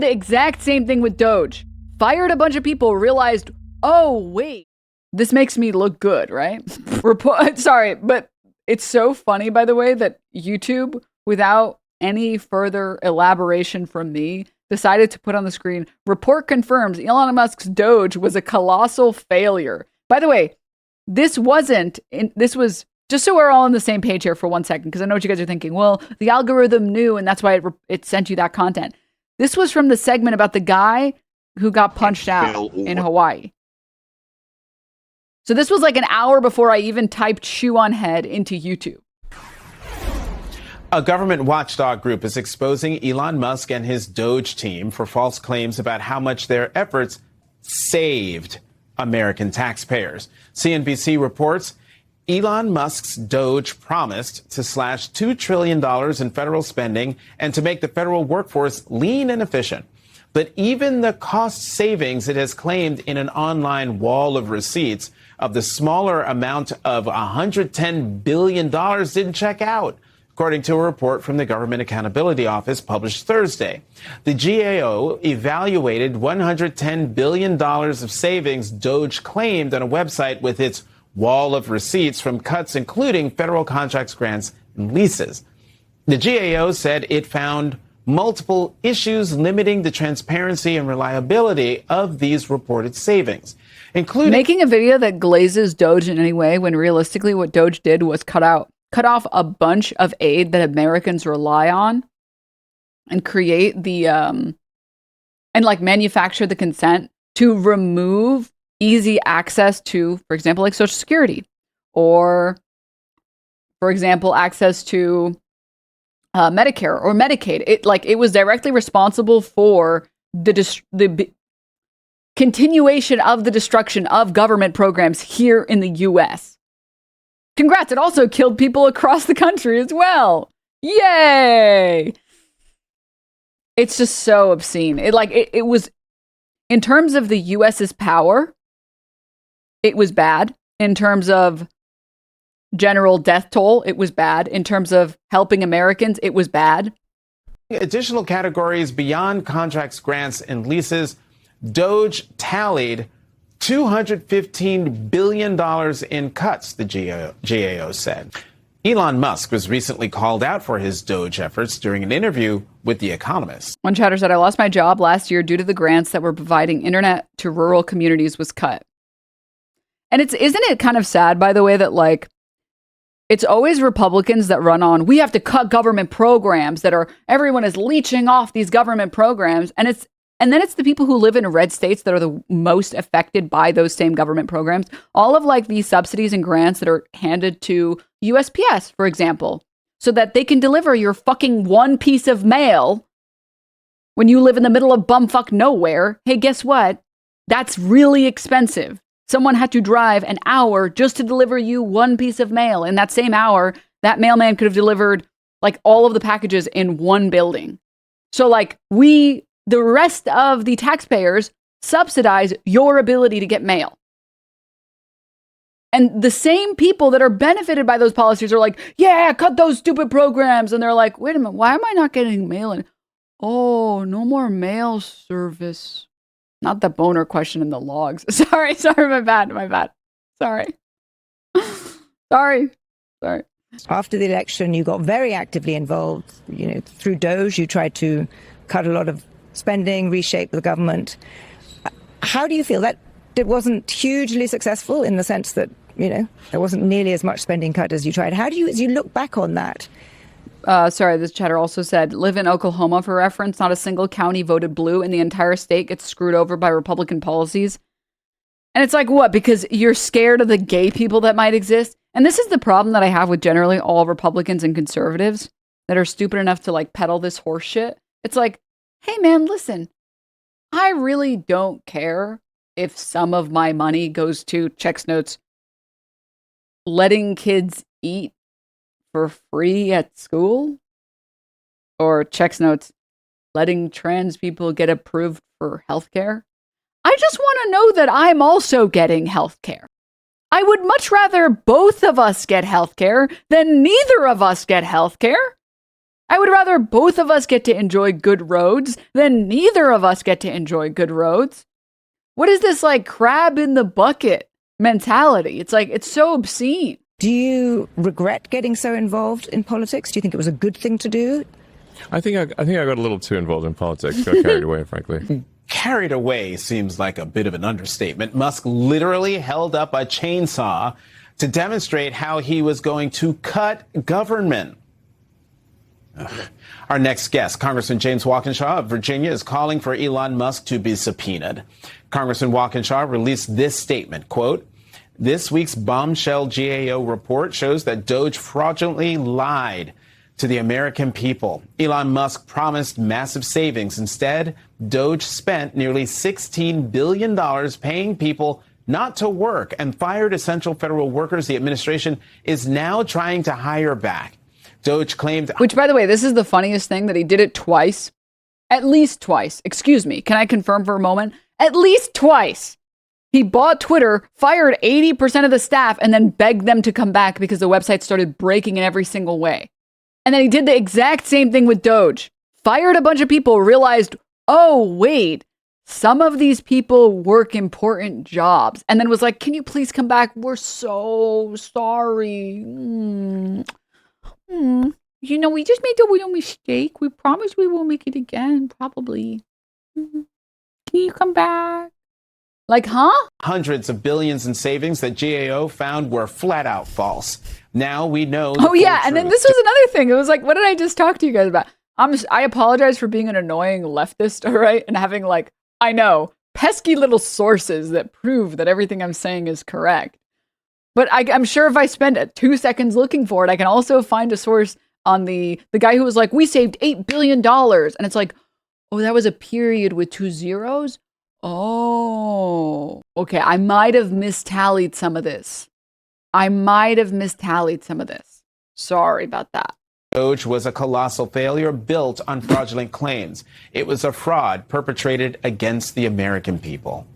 The exact same thing with Doge. Fired a bunch of people, realized, oh, wait, this makes me look good, right? Sorry, but it's so funny, by the way, that YouTube, without any further elaboration from me, decided to put on the screen, report confirms Elon Musk's Doge was a colossal failure. By the way, this was, just so we're all on the same page here for 1 second, because I know what you guys are thinking. Well, the algorithm knew, and that's why it sent you that content. This was from the segment about the guy who got punched out in Hawaii. So this was like an hour before I even typed shoe on head into YouTube. A government watchdog group is exposing Elon Musk and his Doge team for false claims about how much their efforts saved American taxpayers. CNBC reports Elon Musk's Doge promised to slash $2 trillion in federal spending and to make the federal workforce lean and efficient. But even the cost savings it has claimed in an online wall of receipts of the smaller amount of $110 billion didn't check out, according to a report from the Government Accountability Office published Thursday. The GAO evaluated $110 billion of savings Doge claimed on a website with its wall of receipts from cuts including federal contracts, grants, and leases. The GAO said it found multiple issues limiting the transparency and reliability of these reported savings, including making a video that glazes Doge in any way when realistically what Doge did was cut off a bunch of aid that Americans rely on and create the and like manufacture the consent to remove easy access to, for example, like Social Security, or for example, access to Medicare or Medicaid. It was directly responsible for the continuation of the destruction of government programs here in the U.S. Congrats! It also killed people across the country as well. Yay! It's just so obscene. It was, in terms of the U.S.'s power, it was bad. In terms of general death toll, it was bad. In terms of helping Americans, it was bad. Additional categories beyond contracts, grants, and leases, Doge tallied $215 billion in cuts, the GAO said. Elon Musk was recently called out for his Doge efforts during an interview with The Economist. One chatter said, I lost my job last year due to the grants that were providing internet to rural communities was cut. And isn't it kind of sad, by the way, that it's always Republicans that run on, we have to cut government programs everyone is leeching off these government programs. And then it's the people who live in red states that are the most affected by those same government programs. All of these subsidies and grants that are handed to USPS, for example, so that they can deliver your fucking one piece of mail when you live in the middle of bumfuck nowhere. Hey, guess what? That's really expensive. Someone had to drive an hour just to deliver you one piece of mail. In that same hour, that mailman could have delivered all of the packages in one building. So the rest of the taxpayers subsidize your ability to get mail. And the same people that are benefited by those policies are like, yeah, cut those stupid programs. And they're like, wait a minute, why am I not getting mail? And oh, no more mail service. Not the boner question in the logs. Sorry, my bad. Sorry. After the election, you got very actively involved, through Doge. You tried to cut a lot of spending, reshape the government. How do you feel that it wasn't hugely successful in the sense that, there wasn't nearly as much spending cut as you tried? How do you, as you look back on that? Sorry, this chatter also said, live in Oklahoma for reference. Not a single county voted blue and the entire state gets screwed over by Republican policies. And it's what? Because you're scared of the gay people that might exist? And this is the problem that I have with generally all Republicans and conservatives that are stupid enough to peddle this horse shit. It's hey man, listen, I really don't care if some of my money goes to, checks notes, letting kids eat for free at school, or checks notes, letting trans people get approved for healthcare. I just want to know that I'm also getting healthcare. I would much rather both of us get healthcare than neither of us get healthcare. I would rather both of us get to enjoy good roads than neither of us get to enjoy good roads. What is this like crab in the bucket mentality? It's like, it's so obscene. Do you regret getting so involved in politics? Do you think it was a good thing to do? I think I got a little too involved in politics, got carried away, frankly. Carried away seems like a bit of an understatement. Musk literally held up a chainsaw to demonstrate how he was going to cut government. Our next guest, Congressman James Walkinshaw of Virginia, is calling for Elon Musk to be subpoenaed. Congressman Walkinshaw released this statement, quote, "This week's bombshell GAO report shows that Doge fraudulently lied to the American people. Elon Musk promised massive savings. Instead, Doge spent nearly $16 billion paying people not to work and fired essential federal workers the administration is now trying to hire back. Doge claimed..." Which, by the way, this is the funniest thing, that he did it twice. At least twice. Excuse me. Can I confirm for a moment? At least twice. He bought Twitter, fired 80% of the staff, and then begged them to come back because the website started breaking in every single way. And then he did the exact same thing with Doge. Fired a bunch of people, realized, oh, wait, some of these people work important jobs. And then was like, can you please come back? We're so sorry. You know, we just made a little mistake. We promise we won't make it again, probably. Can you come back? Like, huh? Hundreds of billions in savings that GAO found were flat out false. Now we know. Oh, yeah. And then this was another thing. It was like, what did I just talk to you guys about? I apologize for being an annoying leftist, all right? And having like, I know, pesky little sources that prove that everything I'm saying is correct. But I'm sure if I spend 2 seconds looking for it, I can also find a source on the guy who was like, we saved $8 billion. And it's like, oh, that was a period with 2 zeros? Oh, okay. I might have mistallied some of this. Sorry about that. Doge was a colossal failure built on fraudulent claims. It was a fraud perpetrated against the American people.